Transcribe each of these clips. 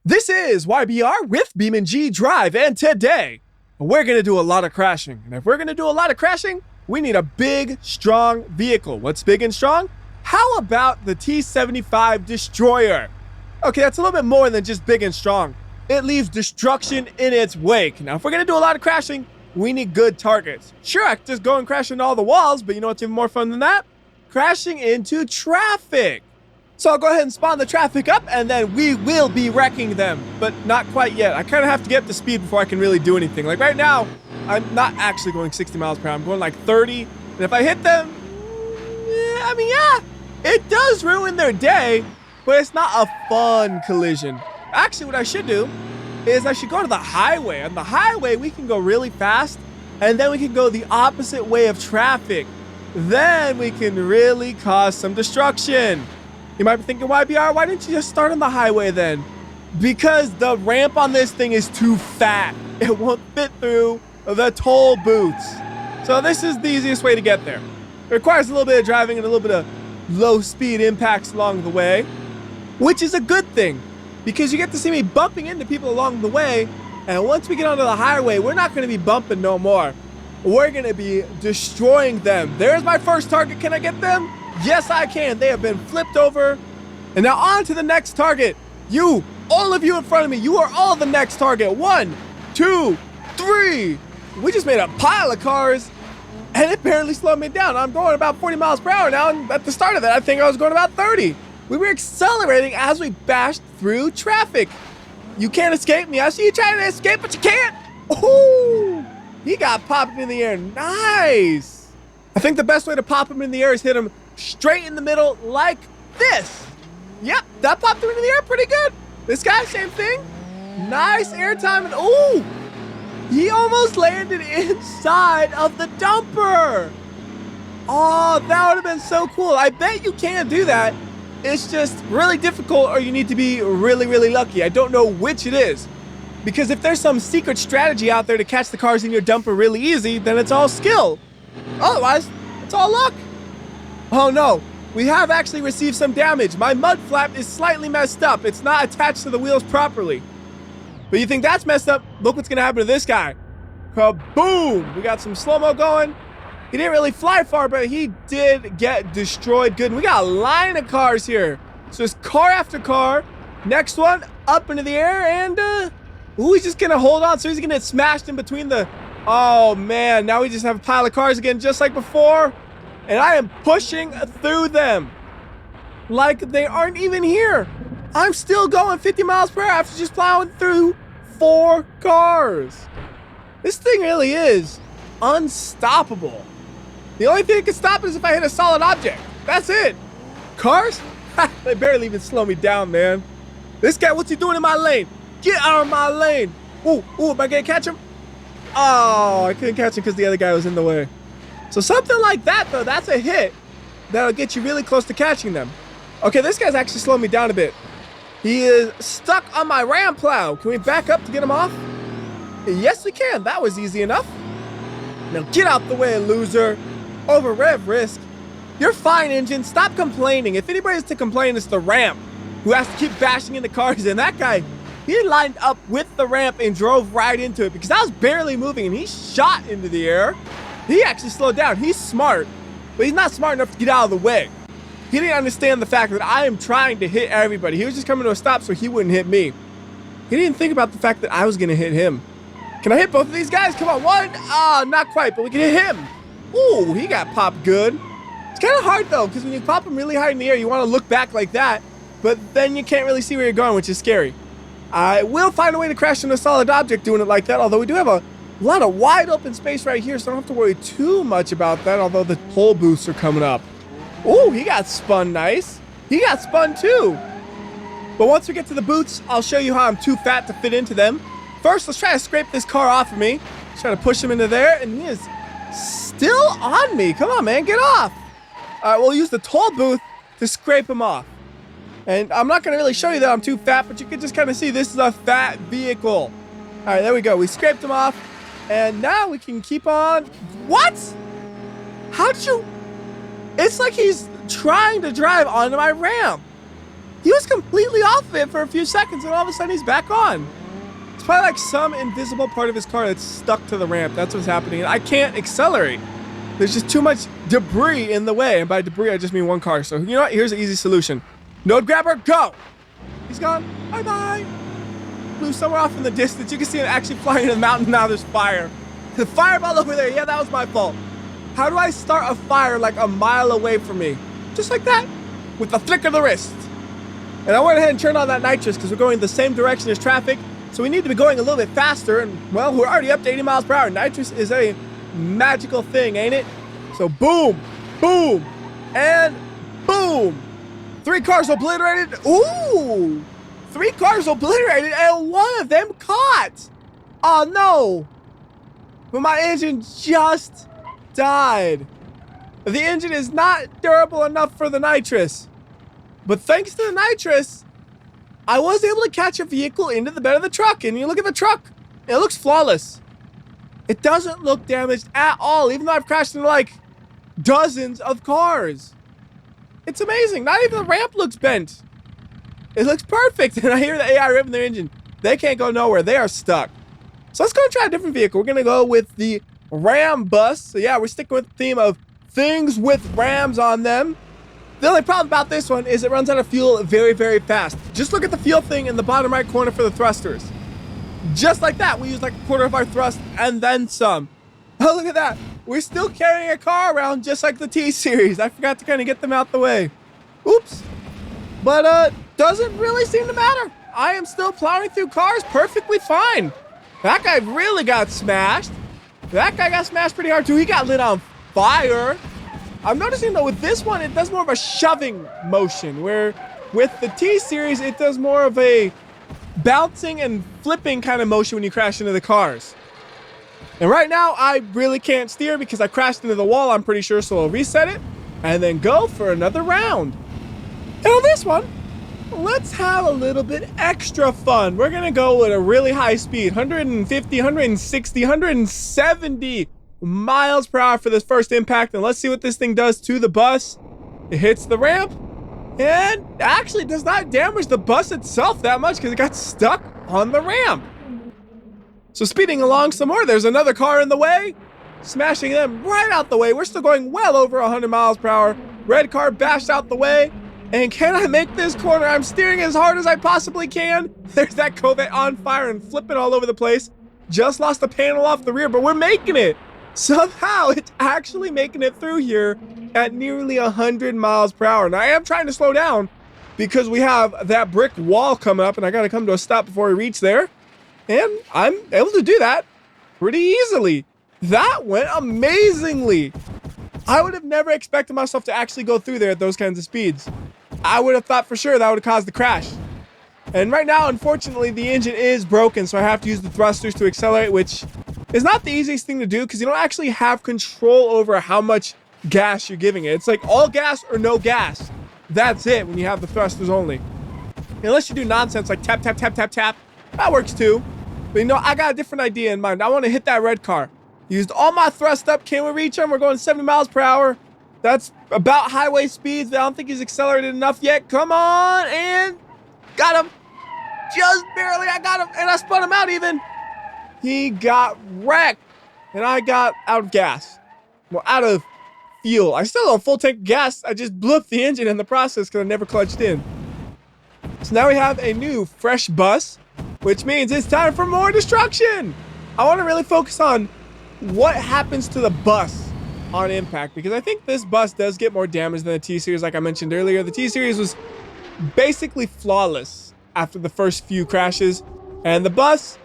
This is WhyBeAre with BeamNG.drive, and today we're going to do a lot of crashing. And if we're going to do a lot of crashing, we need a big, strong vehicle. What's big and strong? How about the T-75 Destroyer? Okay, that's a little bit more than just big and strong. It leaves destruction in its wake. Now, if we're going to do a lot of crashing, we need good targets. Sure, I could just go and crash into all the walls, but you know what's even more fun than that? Crashing into traffic. So I'll go ahead and spawn the traffic up, and then we will be wrecking them, but not quite yet. I kind of have to get up to speed before I can really do anything. Like right now, I'm not actually going 60 miles per hour. I'm going like 30, and if I hit them, yeah, it does ruin their day, but it's not a fun collision. Actually, what I should do is I should go to the highway. On the highway, we can go really fast, and then we can go the opposite way of traffic. Then we can really cause some destruction. You might be thinking, WhyBeAre, why didn't you just start on the highway then? Because the ramp on this thing is too fat. It won't fit through the toll booths. So this is the easiest way to get there. It requires a little bit of driving and a little bit of low speed impacts along the way, which is a good thing because you get to see me bumping into people along the way. And once we get onto the highway, we're not going to be bumping no more. We're going to be destroying them. There's my first target. Can I get them? Yes, I can. They have been flipped over. And now on to the next target. You, all of you in front of me, you are all the next target. 1, 2, 3. We just made a pile of cars, and it barely slowed me down. I'm going about 40 miles per hour now, and at the start of it, I think I was going about 30. We were accelerating as we bashed through traffic. You can't escape me. I see you trying to escape, but you can't. Ooh, he got popped in the air. Nice. I think the best way to pop him in the air is hit him straight in the middle like this. Yep, that popped him into the air pretty good. This guy, same thing. Nice air time. And ooh, he almost landed inside of the dumper. Oh, that would have been so cool. I bet you can do that. It's just really difficult, or you need to be really, really lucky. I don't know which it is. Because if there's some secret strategy out there to catch the cars in your dumper really easy, then it's all skill. Otherwise, it's all luck. Oh no, we have actually received some damage. My mud flap is slightly messed up. It's not attached to the wheels properly. But you think that's messed up? Look what's gonna happen to this guy. Kaboom! We got some slow-mo going. He didn't really fly far, but he did get destroyed good. And we got a line of cars here. So it's car after car. Next one, up into the air, and ooh, he's just gonna hold on. So he's gonna get smashed in between the, oh man, now we just have a pile of cars again, just like before. And I am pushing through them like they aren't even here. I'm still going 50 miles per hour after just plowing through 4 cars. This thing really is unstoppable. The only thing that can stop it is if I hit a solid object. That's it. Cars? They barely even slow me down, man. This guy, what's he doing in my lane? Get out of my lane. Ooh, am I gonna catch him? Oh, I couldn't catch him because the other guy was in the way. So something like that, though, that's a hit that'll get you really close to catching them. Okay, this guy's actually slowing me down a bit. He is stuck on my ram plow. Can we back up to get him off? Yes, we can. That was easy enough. Now get out the way, loser. Over rev risk. You're fine, engine. Stop complaining. If anybody's to complain, it's the ramp who has to keep bashing into cars. And that guy, he lined up with the ramp and drove right into it because I was barely moving and he shot into the air. He actually slowed down. He's smart, but he's not smart enough to get out of the way. He didn't understand the fact that I am trying to hit everybody. He was just coming to a stop so he wouldn't hit me. He didn't think about the fact that I was going to hit him. Can I hit both of these guys? Come on, one. Ah, not quite, but we can hit him. Ooh, he got popped good. It's kind of hard, though, because when you pop him really high in the air, you want to look back like that, but then you can't really see where you're going, which is scary. I will find a way to crash into a solid object doing it like that, although we do have a lot of wide open space right here, so I don't have to worry too much about that, although the toll booths are coming up. Ooh, he got spun nice. He got spun too. But once we get to the booths, I'll show you how I'm too fat to fit into them. First, let's try to scrape this car off of me. Let's try to push him into there, and he is still on me. Come on, man, get off. All right, we'll use the toll booth to scrape him off. And I'm not going to really show you that I'm too fat, but you can just kind of see this is a fat vehicle. All right, there we go. We scraped him off. And now we can keep on. What? How'd you? It's like he's trying to drive onto my ramp. he was completely off of it for a few seconds, and all of a sudden he's back on. It's probably like some invisible part of his car that's stuck to the ramp. That's what's happening. I can't accelerate. There's just too much debris in the way. And by debris, I just mean one car. So, you know what? Here's an easy solution. Node grabber, go! He's gone. Bye-bye. Flew somewhere off in the distance. You can see it actually flying in the mountain. Now there's fire. The fireball over there. Yeah, that was my fault. How do I start a fire like a mile away from me? Just like that. With the flick of the wrist. And I went ahead and turned on that nitrous because we're going the same direction as traffic. So we need to be going a little bit faster. And, well, we're already up to 80 miles per hour. Nitrous is a magical thing, ain't it? So boom, boom, and boom. 3 cars obliterated. Ooh, 3 cars obliterated and one of them caught. Oh no. But my engine just died. The engine is not durable enough for the nitrous. But thanks to the nitrous, I was able to catch a vehicle into the bed of the truck. And you look at the truck, it looks flawless. It doesn't look damaged at all, even though I've crashed into like dozens of cars. It's amazing. Not even the ramp looks bent. It looks perfect. And I hear the AI ripping their engine. They can't go nowhere. They are stuck. So let's go and try a different vehicle. We're going to go with the Ram bus. So yeah, we're sticking with the theme of things with rams on them. The only problem about this one is it runs out of fuel very, very fast. Just look at the fuel thing in the bottom right corner for the thrusters. Just like that, we use like a quarter of our thrust and then some. Oh, look at that. We're still carrying a car around just like the T-Series. I forgot to kind of get them out the way. Oops. But doesn't really seem to matter. I am still plowing through cars perfectly fine. That guy really got smashed. That guy got smashed pretty hard too. He got lit on fire. I'm noticing though with this one, it does more of a shoving motion, where with the T-Series, it does more of a bouncing and flipping kind of motion when you crash into the cars. And right now, I really can't steer because I crashed into the wall, I'm pretty sure, so I'll reset it and then go for another round. And on this one, let's have a little bit extra fun. We're gonna go at a really high speed, 150, 160, 170 miles per hour for this first impact, and let's see what this thing does to the bus. It hits the ramp and actually does not damage the bus itself that much because it got stuck on the ramp. So speeding along some more, there's another car in the way, smashing them right out the way. We're still going well over 100 miles per hour. Red car bashed out the way. And can I make this corner? I'm steering as hard as I possibly can. There's that Corvette on fire and flipping all over the place. Just lost a panel off the rear, but we're making it. Somehow it's actually making it through here at nearly 100 miles per hour. Now I am trying to slow down because we have that brick wall coming up and I gotta come to a stop before we reach there. And I'm able to do that pretty easily. That went amazingly. I would have never expected myself to actually go through there at those kinds of speeds. I would have thought for sure that would have caused the crash. And right now, unfortunately, the engine is broken, so I have to use the thrusters to accelerate, which is not the easiest thing to do because you don't actually have control over how much gas you're giving it. It's like all gas or no gas. That's it when you have the thrusters only. Unless you do nonsense like tap, tap, tap, tap, tap. That works too. But you know, I got a different idea in mind. I want to hit that red car. Used all my thrust up. Can we reach him? We're going 70 miles per hour. That's about highway speeds, but I don't think he's accelerated enough yet. Come on, and got him. Just barely, I got him, and I spun him out even. He got wrecked, and I got out of gas. Well, out of fuel. I still have a full tank of gas. I just blew up the engine in the process because I never clutched in. So now we have a new fresh bus, which means it's time for more destruction. I want to really focus on what happens to the bus on impact, because I think this bus does get more damage than the T-Series. Like I mentioned earlier, the T-Series was basically flawless after the first few crashes, and the bus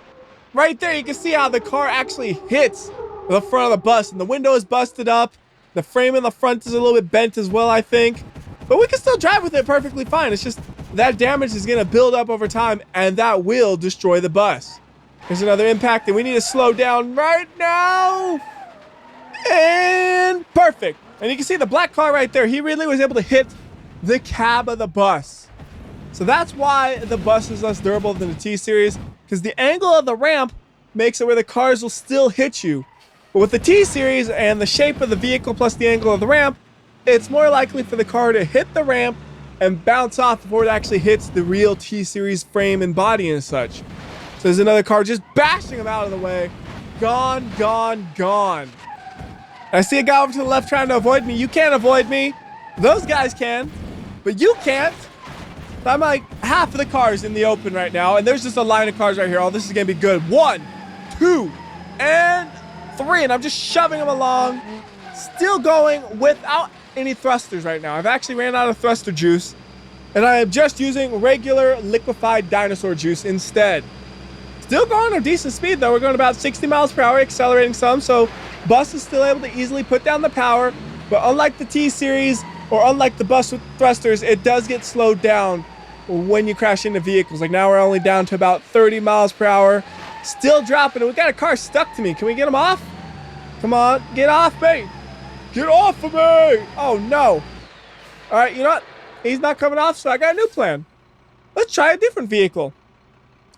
right there, you can see how the car actually hits the front of the bus, and the window is busted up. The frame in the front is a little bit bent as well, I think, but we can still drive with it perfectly fine. It's just that damage is going to build up over time, and that will destroy the bus. There's another impact, and we need to slow down right now. And perfect. And you can see the black car right there. He really was able to hit the cab of the bus. So that's why the bus is less durable than the T-Series, because the angle of the ramp makes it where the cars will still hit you. But with the T-Series and the shape of the vehicle plus the angle of the ramp, it's more likely for the car to hit the ramp and bounce off before it actually hits the real T-Series frame and body and such. So there's another car just bashing him out of the way. Gone, gone, gone. I see a guy over to the left trying to avoid me. You can't avoid me. Those guys can, but you can't. So I'm like half of the cars in the open right now, and there's just a line of cars right here. Oh, this is gonna be good. 1, 2, and 3, and I'm just shoving them along. Still going without any thrusters right now. I've actually ran out of thruster juice, and I am just using regular liquefied dinosaur juice instead. Still going at a decent speed though. We're going about 60 miles per hour, accelerating some, so bus is still able to easily put down the power. But unlike the T-Series, or unlike the bus with thrusters, it does get slowed down when you crash into vehicles. Like now we're only down to about 30 miles per hour. Still dropping, and we got a car stuck to me. Can we get him off? Come on, get off me. Get off of me. Oh no. All right, you know what? He's not coming off, so I got a new plan. Let's try a different vehicle.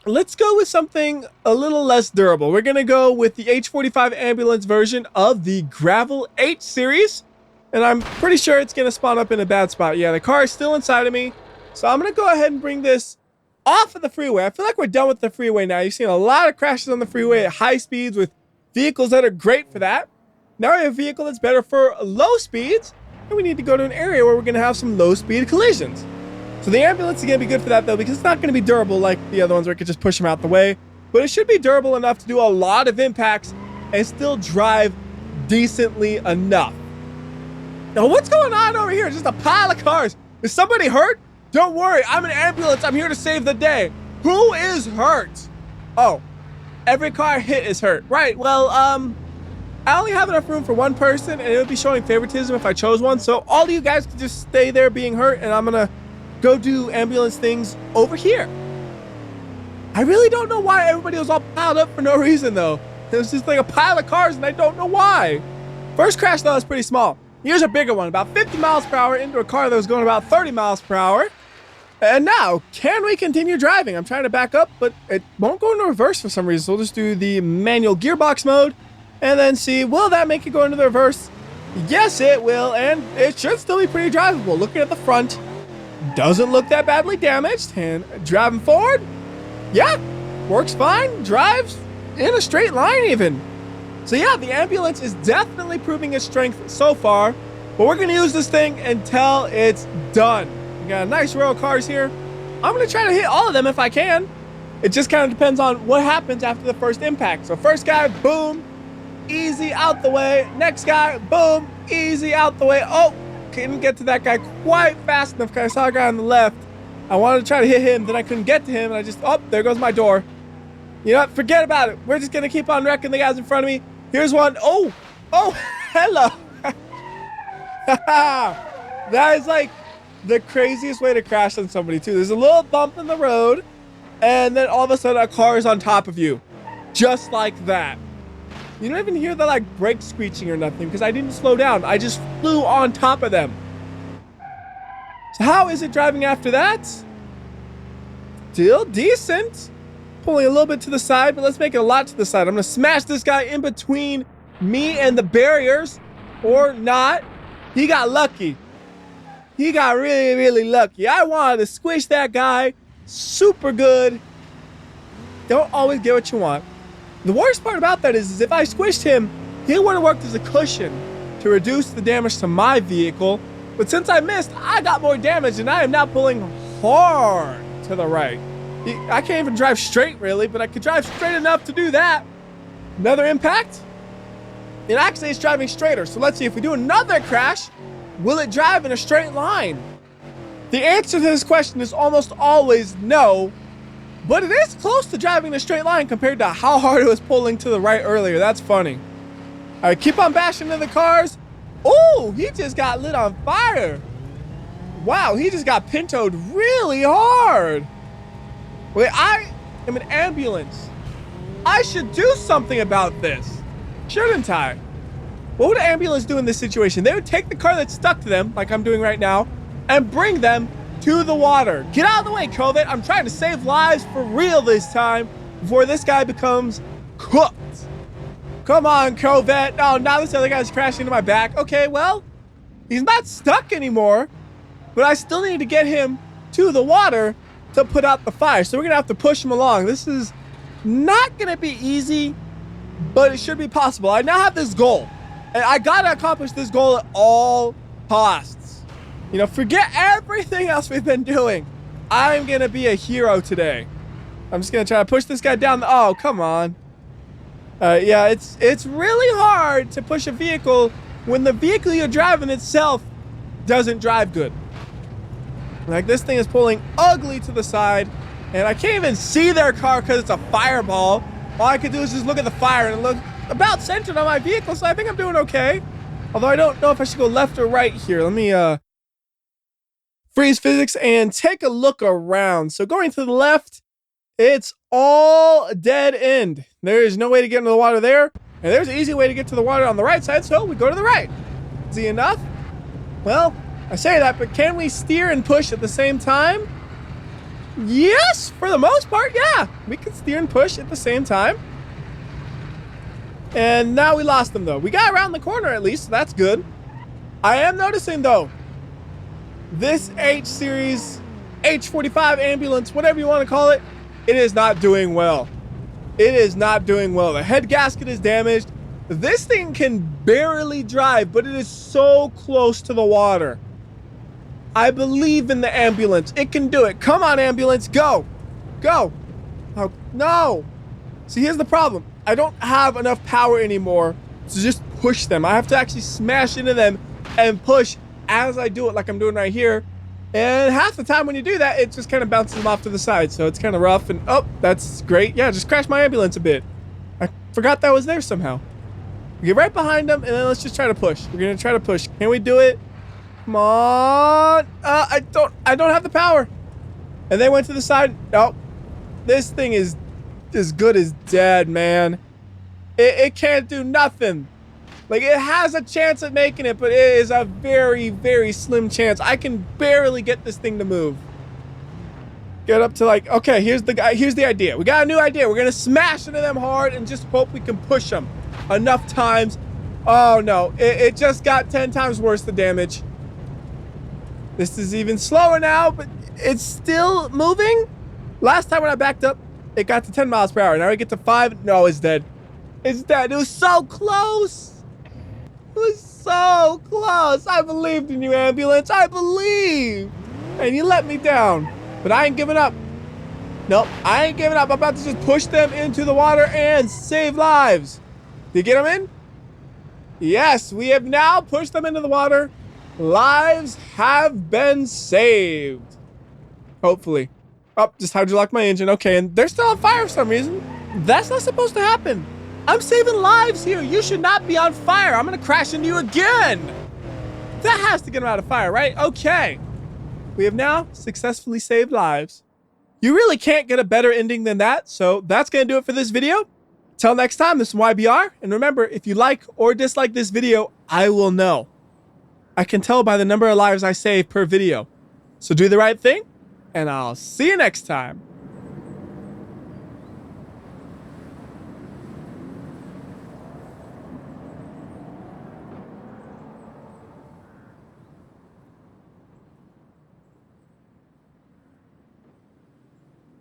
Let's go with something a little less durable. We're gonna go with the H45 ambulance version of the Gravel 8 series. And I'm pretty sure it's gonna spawn up in a bad spot. Yeah, the car is still inside of me. So I'm gonna go ahead and bring this off of the freeway. I feel like we're done with the freeway now. You've seen a lot of crashes on the freeway at high speeds with vehicles that are great for that. Now we have a vehicle that's better for low speeds, and we need to go to an area where we're gonna have some low speed collisions. So the ambulance is gonna be good for that though, because it's not gonna be durable like the other ones where it could just push them out the way, but it should be durable enough to do a lot of impacts and still drive decently enough. Now what's going on over here? Just a pile of cars. Is somebody hurt? Don't worry, I'm an ambulance. I'm here to save the day. Who is hurt? Oh, every car hit is hurt. Right, well, I only have enough room for one person, and it would be showing favoritism if I chose one. So all of you guys can just stay there being hurt, and I'm gonna go do ambulance things over here. I really don't know why everybody was all piled up for no reason though. It was just like a pile of cars, and I don't know why. First crash though was pretty small. Here's a bigger one, about 50 miles per hour into a car that was going about 30 miles per hour. And now, can we continue driving? I'm trying to back up, but it won't go into reverse for some reason. So we'll just do the manual gearbox mode and then see, will that make it go into the reverse? Yes, it will, and it should still be pretty drivable. Looking at the front, doesn't look that badly damaged. And driving forward, yeah, works fine. Drives in a straight line even. So yeah, the ambulance is definitely proving its strength so far, but we're gonna use this thing until it's done. We got a nice row of cars here. I'm gonna try to hit all of them if I can. It just kind of depends on what happens after the first impact. So first guy, boom, easy out the way. Next guy, boom, easy out the way. Oh, couldn't get to that guy quite fast enough because I saw a guy on the left. I wanted to try to hit him, then I couldn't get to him, and I just, oh, there goes my door. You know what, forget about it. We're just gonna keep on wrecking the guys in front of me. Here's one. Oh, hello. That is like the craziest way to crash on somebody too. There's a little bump in the road, and then all of a sudden a car is on top of you. Just like that. You don't even hear the like brake screeching or nothing because I didn't slow down. I just flew on top of them. So how is it driving after that? Still decent. Pulling a little bit to the side, but let's make it a lot to the side. I'm gonna smash this guy in between me and the barriers, or not. He got lucky. He got really, really lucky. I wanted to squish that guy super good. Don't always get what you want. The worst part about that is if I squished him, he would have worked as a cushion to reduce the damage to my vehicle. But since I missed, I got more damage, and I am now pulling hard to the right. I can't even drive straight, really, but I could drive straight enough to do that. Another impact. It actually is driving straighter. So let's see, if we do another crash, will it drive in a straight line? The answer to this question is almost always no, but it is close to driving in a straight line compared to how hard it was pulling to the right earlier. That's funny. All right, keep on bashing into the cars. Oh, he just got lit on fire. Wow, he just got pintoed really hard. Wait, I am an ambulance. I should do something about this, shouldn't I? What would an ambulance do in this situation? They would take the car that's stuck to them, like I'm doing right now, and bring them to the water. Get out of the way, COVID. I'm trying to save lives for real this time before this guy becomes cooked. Come on, COVID. Oh, now this other guy's crashing into my back. Okay, well, he's not stuck anymore, but I still need to get him to the water to put out the fire. So we're gonna have to push him along. This is not gonna be easy, but it should be possible. I now have this goal, and I gotta accomplish this goal at all costs. You know, forget everything else we've been doing. I'm gonna be a hero today. I'm just gonna try to push this guy down. Oh, come on. Yeah, it's really hard to push a vehicle when the vehicle you're driving itself doesn't drive good. Like, this thing is pulling ugly to the side, and I can't even see their car because it's a fireball. All I can do is just look at the fire, and it looks about centered on my vehicle, so I think I'm doing okay. Although I don't know if I should go left or right here. Let me freeze physics and take a look around. So going to the left, it's all dead end. There is no way to get into the water there, and there's an easy way to get to the water on the right side, so we go to the right. Easy enough? Well, I say that, but can we steer and push at the same time? Yes, for the most part, yeah. We can steer and push at the same time. And now we lost them, though. We got around the corner at least, so that's good. I am noticing, though, this H-Series, H45 ambulance, whatever you want to call it, it is not doing well. It is not doing well. The head gasket is damaged. This thing can barely drive, but it is so close to the water. I believe in the ambulance. It can do it. Come on, ambulance. Go. Go. Oh, no. See, here's the problem. I don't have enough power anymore to just push them. I have to actually smash into them and push as I do it, like I'm doing right here. And half the time when you do that, it just kind of bounces them off to the side. So it's kind of rough. And oh, that's great. Yeah, just crashed my ambulance a bit. I forgot that was there somehow. We get right behind them, and then let's just try to push. We're going to try to push. Can we do it? Come on. I don't have the power. And they went to the side. Oh, this thing is as good as dead, man. It can't do nothing. Like, it has a chance at making it, but it is a very, very slim chance. I can barely get this thing to move. Get up to, like, okay, here's the idea. We got a new idea. We're gonna smash into them hard and just hope we can push them enough times. Oh no, it just got 10 times worse, the damage. This is even slower now, but it's still moving. Last time when I backed up, it got to 10 miles per hour. Now we get to 5. No, it's dead. It's dead. It was so close. It was so close. I believed in you, ambulance. I believe. And you let me down. But I ain't giving up. Nope, I ain't giving up. I'm about to just push them into the water and save lives. Did you get them in? Yes, we have now pushed them into the water. Lives have been saved. Hopefully. Oh, just hydrolocked my engine. Okay, and they're still on fire for some reason. That's not supposed to happen. I'm saving lives here. You should not be on fire. I'm gonna crash into you again. That has to get them out of fire, right? Okay. We have now successfully saved lives. You really can't get a better ending than that, so that's gonna do it for this video. Till next time, this is WhyBeAre, and remember, if you like or dislike this video, I will know. I can tell by the number of lives I save per video. So do the right thing, and I'll see you next time.